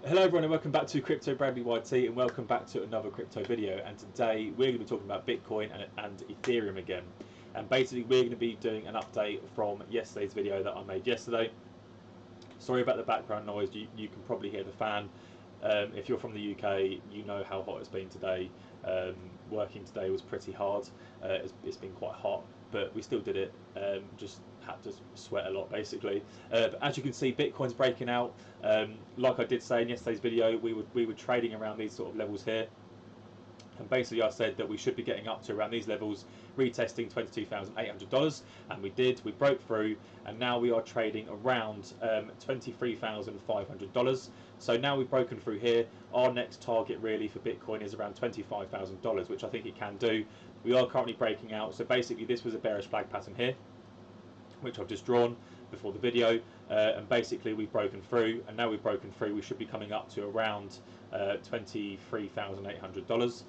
Hello everyone and welcome back to Crypto Bradley YT and welcome back to another crypto video. And today we're going to be talking about Bitcoin and Ethereum again. And basically we're going to be doing an update from yesterday's video that I made yesterday. Sorry about the background noise, you can probably hear the fan. If you're from the UK, you know how hot it's been today. Working today was pretty hard. It's been quite hot, but we still did it. Just had to sweat a lot basically. But as you can see, Bitcoin's breaking out. Like I did say in yesterday's video, we were trading around these sort of levels here. And basically I said that we should be getting up to around these levels, retesting $22,800, and we did. We broke through, and now we are trading around $23,500. So now we've broken through here. Our next target really for Bitcoin is around $25,000, which I think it can do. We are currently breaking out. So basically this was a bearish flag pattern here, which I've just drawn before the video, and basically we've broken through, and now we've broken through, we should be coming up to around $23,800,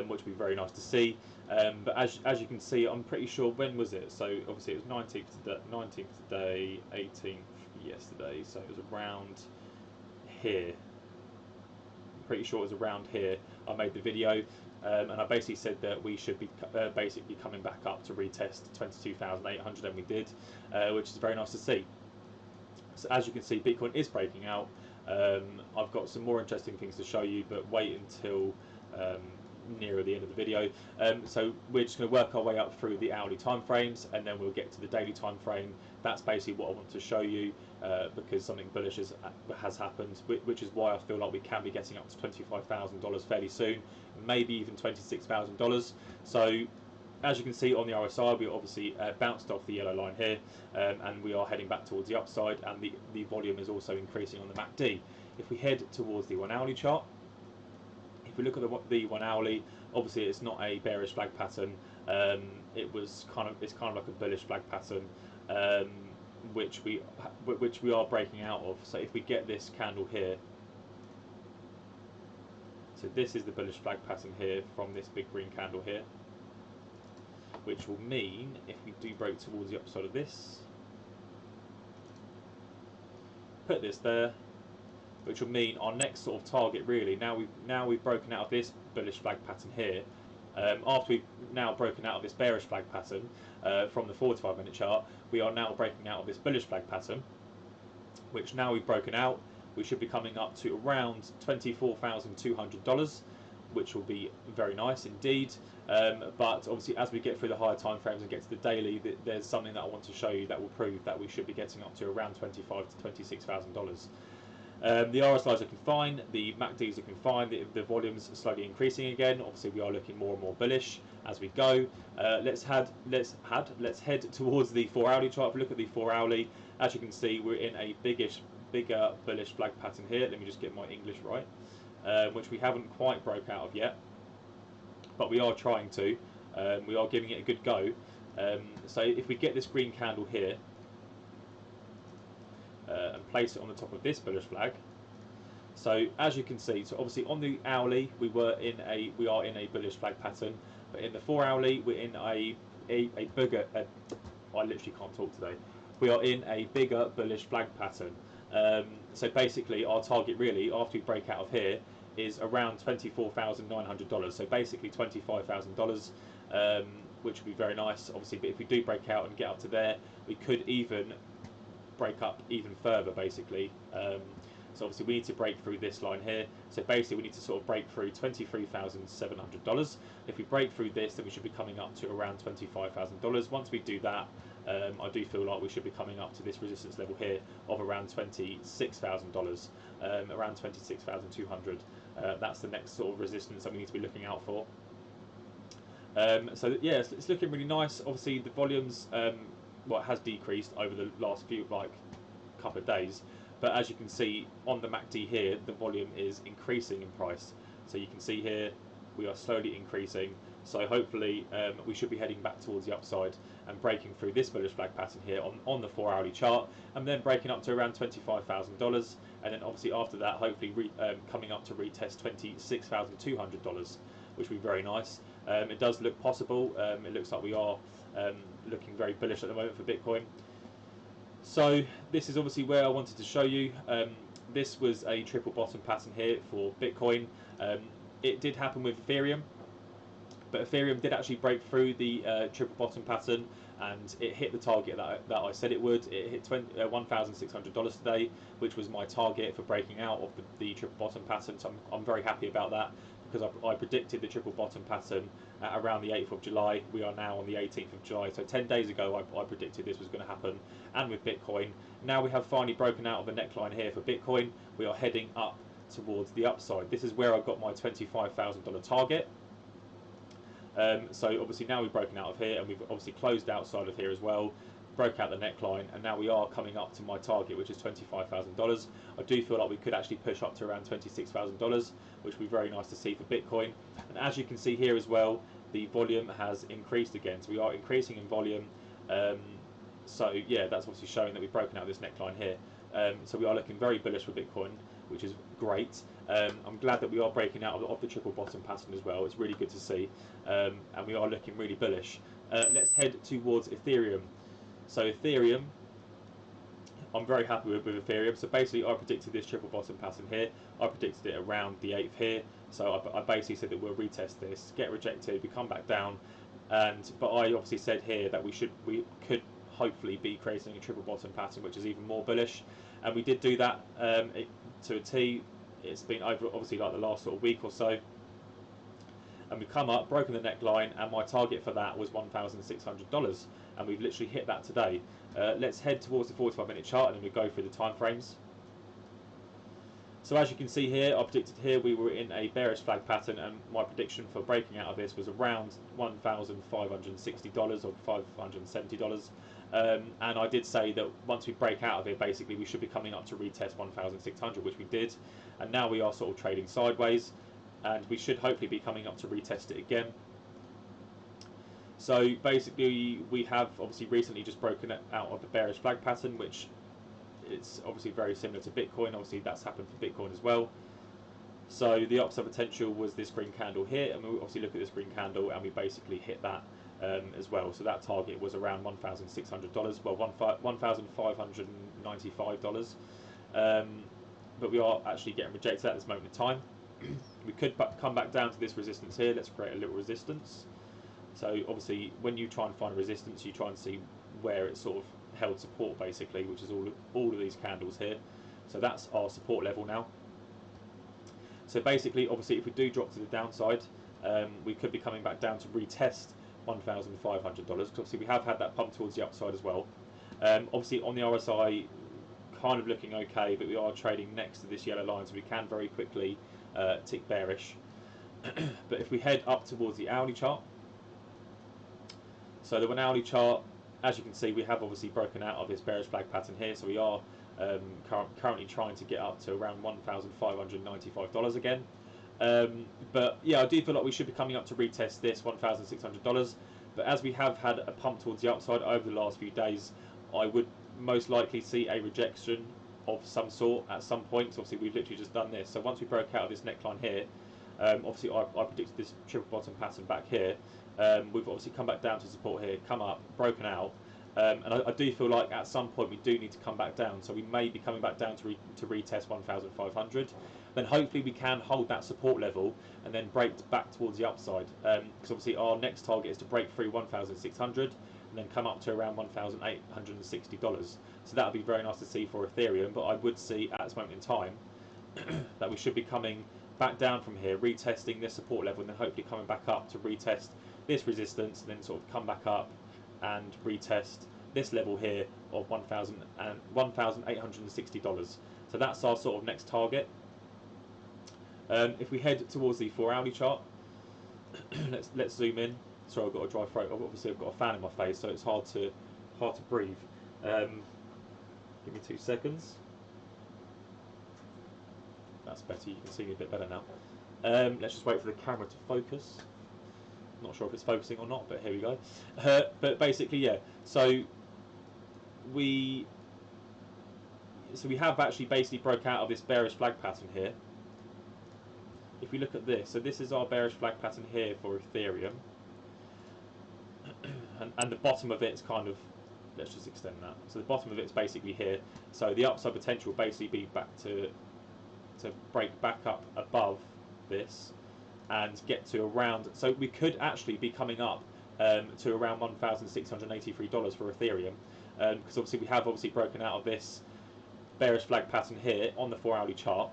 which would be very nice to see. But as you can see, I'm pretty sure, when was it? So obviously it was 19th today, 18th yesterday, so it was around here. I'm pretty sure it was around here I made the video, and I basically said that we should be basically coming back up to retest 22,800, and we did, which is very nice to see. So as you can see, Bitcoin is breaking out. I've got some more interesting things to show you, but wait until nearer the end of the video. So we're just going to work our way up through the hourly time frames, and then we'll get to the daily time frame. That's basically what I want to show you, because something bullish has happened, which is why I feel like we can be getting up to $25,000 fairly soon, maybe even $26,000. So as you can see on the RSI, we obviously bounced off the yellow line here, and we are heading back towards the upside, and the volume is also increasing on the MACD. If we head towards the 1 hourly chart, if we look at the 1 hourly, obviously it's not a bearish flag pattern. It's kind of like a bullish flag pattern, which we are breaking out of. So if we get this candle here, so this is the bullish flag pattern here from this big green candle here, which will mean if we do break towards the upside of this, put this there, which will mean our next sort of target really, now we've broken out of this bullish flag pattern here, after we've now broken out of this bearish flag pattern from the 4 to 5 minute chart, we are now breaking out of this bullish flag pattern, which now we've broken out, we should be coming up to around $24,200, which will be very nice indeed. But obviously as we get through the higher time frames and get to the daily, there's something that I want to show you that will prove that we should be getting up to around $25,000 to $26,000. The RSIs are looking fine, the MACDs are looking fine, the volume's slowly increasing again. Obviously we are looking more and more bullish as we go. Let's head towards the 4 hourly chart. If we look at the 4 hourly, as you can see, we're in a bigger bullish flag pattern here. Let me just get my English right, which we haven't quite broke out of yet, but we are trying to. We are giving it a good go. So if we get this green candle here, and place it on the top of this bullish flag. So as you can see, so obviously on the hourly we are in a bullish flag pattern, but in the 4 hourly we're in a bigger. I literally can't talk today. We are in a bigger bullish flag pattern. So basically our target really after we break out of here is around $24,900. So basically $25,000, which would be very nice. Obviously, but if we do break out and get up to there, we could even break up even further basically. So obviously we need to break through this line here, so basically we need to sort of break through $23,700. If we break through this, then we should be coming up to around $25,000. Once we do that, I do feel like we should be coming up to this resistance level here of around $26,000, around 26,200. That's the next sort of resistance that we need to be looking out for. So yeah, it's looking really nice. Obviously the volumes has decreased over the last few couple of days, but as you can see on the MACD here, the volume is increasing in price. So you can see here we are slowly increasing, so hopefully we should be heading back towards the upside and breaking through this bullish flag pattern here on the 4 hourly chart, and then breaking up to around $25,000, and then obviously after that hopefully coming up to retest $26,200, which would be very nice. It does look possible. It looks like we are looking very bullish at the moment for Bitcoin. So this is obviously where I wanted to show you. this was a triple bottom pattern here for Bitcoin. It did happen with Ethereum, but Ethereum did actually break through the triple bottom pattern, and it hit the target that I said it would. It hit $1,600 today, which was my target for breaking out of the triple bottom pattern. So I'm very happy about that, because I predicted the triple bottom pattern at around the 8th of July. We are now on the 18th of July, so 10 days ago I predicted this was going to happen. And with Bitcoin, now we have finally broken out of the neckline here for Bitcoin. We are heading up towards the upside. This is where I got my $25,000 target. So obviously now we've broken out of here, and we've obviously closed outside of here as well, broke out the neckline, and now we are coming up to my target, which is $25,000. I do feel like we could actually push up to around $26,000, which would be very nice to see for Bitcoin. And as you can see here as well, the volume has increased again, so we are increasing in volume. So yeah, that's obviously showing that we've broken out this neckline here. So we are looking very bullish for Bitcoin, which is great. I'm glad that we are breaking out of the triple bottom pattern as well. It's really good to see, and we are looking really bullish. Let's head towards Ethereum. So Ethereum, I'm very happy with Ethereum. So basically I predicted this triple bottom pattern here. I predicted it around the 8th here. So I basically said that we'll retest this, get rejected, we come back down, but I obviously said here that we could hopefully be creating a triple bottom pattern, which is even more bullish, and we did do that to a T. It's been over obviously like the last sort of week or so, and we've come up, broken the neckline, and my target for that was $1,600, and we've literally hit that today. Let's head towards the 45-minute chart, and then we go through the time frames. So as you can see here, I predicted here we were in a bearish flag pattern, and my prediction for breaking out of this was around $1,560 or $570. And I did say that once we break out of it, basically we should be coming up to retest 1,600, which we did, and now we are sort of trading sideways, and we should hopefully be coming up to retest it again. So basically we have obviously recently just broken out of the bearish flag pattern, which it's obviously very similar to Bitcoin. Obviously that's happened for Bitcoin as well. So the upside potential was this green candle here, and we obviously look at this green candle, and we basically hit that as well. So that target was around $1,600, well $1,595. But we are actually getting rejected at this moment in time. We could come back down to this resistance here. Let's create a little resistance. So obviously when you try and find a resistance, you try and see where it's sort of held support basically, which is all of these candles here. So that's our support level now. So basically, obviously if we do drop to the downside, we could be coming back down to retest $1,500, because obviously we have had that pump towards the upside as well. Obviously on the RSI, kind of looking okay, but we are trading next to this yellow line, so we can very quickly tick bearish. But if we head up towards the hourly chart, so the 1 hourly chart, as you can see, we have obviously broken out of this bearish flag pattern here, so we are currently trying to get up to around $1,595 again. But yeah, I do feel like we should be coming up to retest this $1,600, but as we have had a pump towards the upside over the last few days, I would most likely see a rejection of some sort at some point. So obviously we've literally just done this, so once we broke out of this neckline here, obviously I predicted this triple bottom pattern back here. We've obviously come back down to support here, come up, broken out, and I do feel like at some point we do need to come back down, so we may be coming back down to retest 1,500. Then hopefully we can hold that support level and then break back towards the upside, because obviously our next target is to break through 1,600 and then come up to around $1,860. So that would be very nice to see for Ethereum, but I would see at this moment in time that we should be coming back down from here, retesting this support level, and then hopefully coming back up to retest this resistance, and then sort of come back up and retest this level here of $1,860. So that's our sort of next target. If we head towards the 4 hourly chart, let's zoom in. Sorry, I've got a dry throat. Obviously I've got a fan in my face, so it's hard to breathe. Give me 2 seconds. That's better. You can see me a bit better now. Let's just wait for the camera to focus. Not sure if it's focusing or not, but here we go. But basically, yeah. So we have actually basically broke out of this bearish flag pattern here. If we look at this, so this is our bearish flag pattern here for Ethereum, and the bottom of it is kind of let's just extend that. So the bottom of it's basically here. So the upside potential will basically be back to break back up above this and get to around. So we could actually be coming up to around $1,683 for Ethereum, because obviously we have broken out of this bearish flag pattern here on the 4-hourly chart.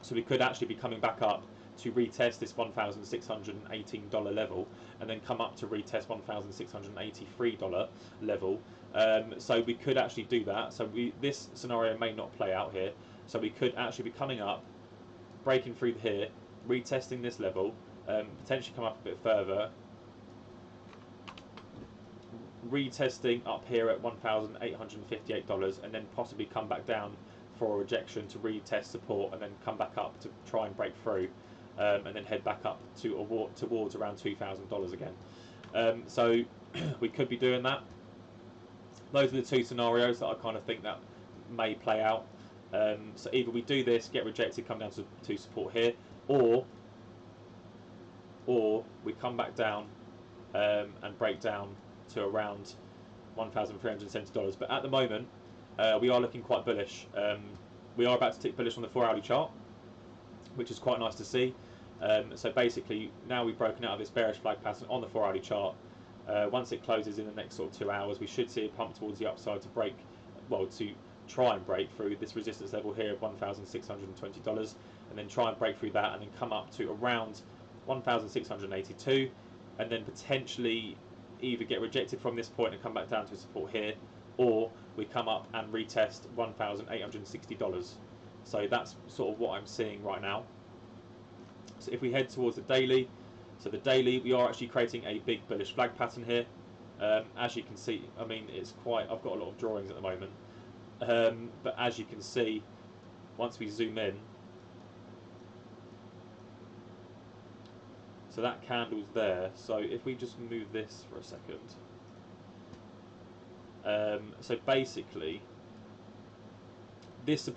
So we could actually be coming back up to retest this $1,618 level, and then come up to retest $1,683 level. So we could actually do that. So this scenario may not play out here. So we could actually be coming up, breaking through here, retesting this level, potentially come up a bit further, retesting up here at $1,858, and then possibly come back down for a rejection to retest support, and then come back up to try and break through, and then head back up towards around $2,000 again. So we could be doing that. Those are the two scenarios that I kind of think that may play out. So either we do this, get rejected, come down to support here, or we come back down and break down to around $1,370. But at the moment, we are looking quite bullish. We are about to tick bullish on the 4-hourly chart, which is quite nice to see. So basically, now we've broken out of this bearish flag pattern on the 4-hourly chart. Once it closes in the next sort of 2 hours, we should see a pump towards the upside to try and break through this resistance level here of $1,620, and then try and break through that, and then come up to around 1,682, and then potentially either get rejected from this point and come back down to support here, or we come up and retest $1,860. So that's sort of what I'm seeing right now. So if we head towards the daily, so the daily, we are actually creating a big bullish flag pattern here. As you can see, I mean, it's quite, I've got a lot of drawings at the moment, but as you can see, once we zoom in, so that candle's there. So if we just move this for a second, so basically this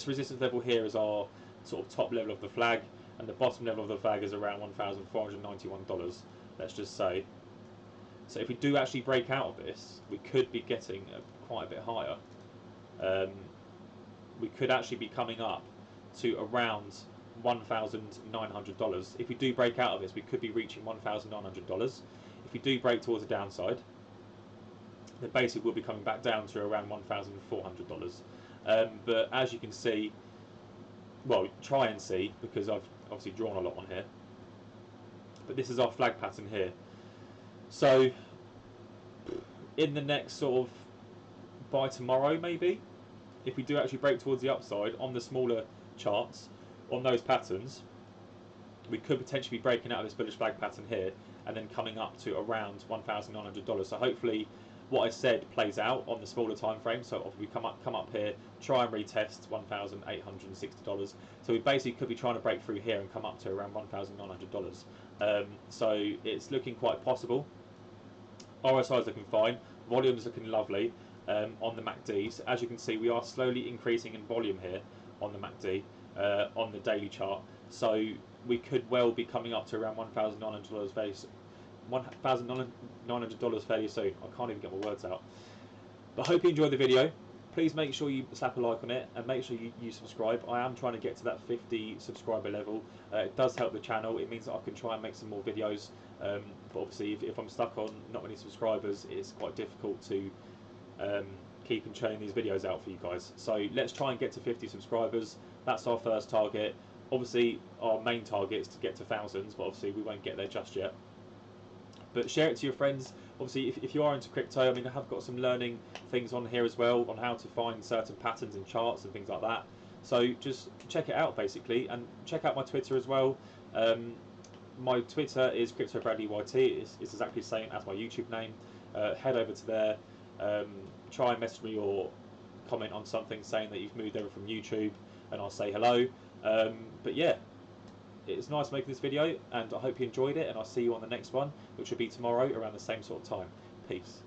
resistance level here is our sort of top level of the flag, and the bottom level of the flag is around $1,491, let's just say. So if we do actually break out of this, we could be getting quite a bit higher. We could actually be coming up to around $1,900. If we do break out of this, we could be reaching $1,900. If we do break towards the downside, then basically we'll be coming back down to around $1,400. But as you can see, well, try and see, because I've obviously drawn a lot on here, but this is our flag pattern here. So in the next sort of, by tomorrow maybe, if we do actually break towards the upside on the smaller charts, on those patterns, we could potentially be breaking out of this bullish flag pattern here, and then coming up to around $1,900. So hopefully what I said plays out on the smaller time frame. So if we come up here, try and retest $1,860. So we basically could be trying to break through here and come up to around $1,900. So it's looking quite possible. RSI is looking fine. Volume is looking lovely on the MACD. So as you can see, we are slowly increasing in volume here on the MACD, on the daily chart. So we could well be coming up to around $1,900 fairly soon. I can't even get my words out. But I hope you enjoyed the video. Please make sure you slap a like on it, and make sure you subscribe. I am trying to get to that 50 subscriber level. It does help the channel. It means that I can try and make some more videos. But obviously, if I'm stuck on not many subscribers, it's quite difficult to keep and churning these videos out for you guys. So let's try and get to 50 subscribers. That's our first target. Obviously, our main target is to get to thousands, but obviously we won't get there just yet. But share it to your friends. Obviously, if you are into crypto, I mean, I have got some learning things on here as well on how to find certain patterns in charts and things like that. So just check it out, basically, and check out my Twitter as well. My Twitter is CryptoBradleyYT. It's exactly the same as my YouTube name. Head over to there. Try and message me or comment on something saying that you've moved over from YouTube, and I'll say hello. But yeah, it's nice making this video, and I hope you enjoyed it, and I'll see you on the next one, which will be tomorrow around the same sort of time. Peace.